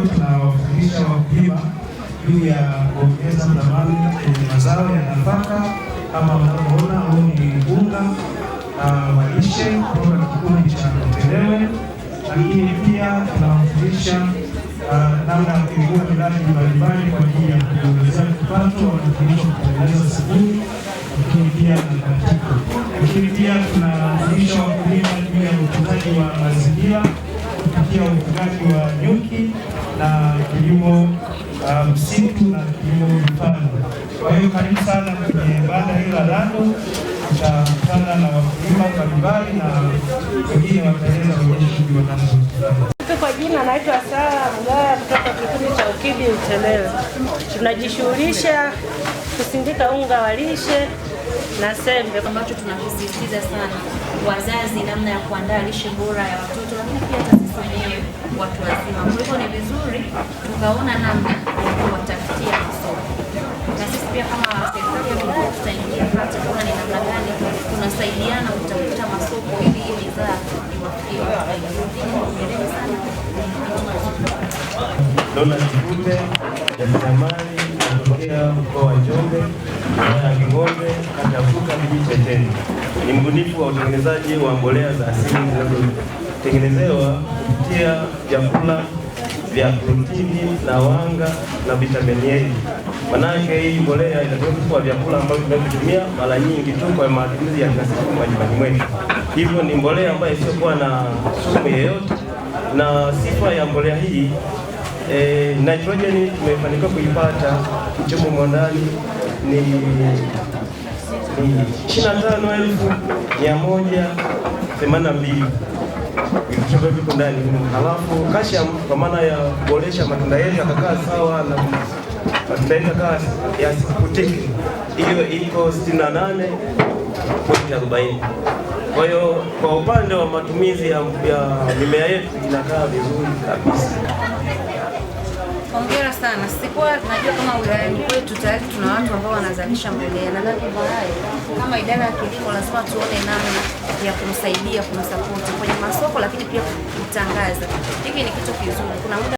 tunawafundisha wakulima juu ya kuongeza thamani kwenye mazao ya nafaka kama mnavyoona, huu ni unga wa lishe kutoka kikundi cha Uelewe, lakini pia tunawafundisha namna ya kuibua miradi mbalimbali kwa ajili ya kuongezea kipato, wanafundishwa kutengeneza sabuni, lakini pia na katiko. Lakini pia tunafundisha wakulima juu ya utunzaji wa mazingira kupitia ufugaji wa nyuki na kilimo msitu na kilimo vipando. Kwa hiyo karibu sana kwenye banda hili la Lando, tutakutana na wakulima mbalimbali na wengine wataeleza kwenye shughuli wanazofanya. Kwa jina naitwa Sara Mgaya kutoka kikundi cha Ukidi Uelewe. Tunajishughulisha kusindika unga wa lishe na sembe, ambacho tunakisisitiza sana wazazi namna ya kuandaa lishe bora ya watoto, lakini pia hata sisi wenyewe watu wazima. Kwa hivyo ni vizuri tukaona namna ya kuwatafutia masoko, na sisi pia kama serikali ya wilaya tutaingia kati kuona ni namna gani tunasaidiana kutafuta masoko ili hii bidhaa iwafikie sana. Donald Kipute, jasiriamali kutokea mkoa wa Njombe, wilaya ya King'ombe, kata ya Fuka, kijiji cha Teni. Ni mbunifu wa utengenezaji wa mbolea za asili zinazotengenezewa kupitia vyakula vya protini na wanga na vitamini A. Manake hii mbolea inatoka kwa vyakula ambavyo tunatumia mara nyingi tu kwa matumizi ya kila siku majumbani mwetu. Hivyo ni mbolea ambayo isiyokuwa na sumu yoyote, na sifa ya mbolea hii nitrojeni tumefanikiwa kuipata kichomo mwandani ni 25,182 vichomo viko ndani. Halafu calcium kwa maana ya kuboresha matunda yetu yakakaa sawa na matunda yetu yakakaa yasikutike, hiyo iko 68.40. Kwa hiyo kwa upande wa matumizi ya mimea yetu inakaa vizuri kabisa. Hongera sana. Sikuwa najua kama wilayani kwetu tayari tuna watu ambao wanazalisha mbolea. Nadhani kama idara ya kilimo lazima tuone namna ya kumsaidia, kumsapoti kwenye masoko, lakini pia kutangaza. Hiki ni kitu kizuri. Kuna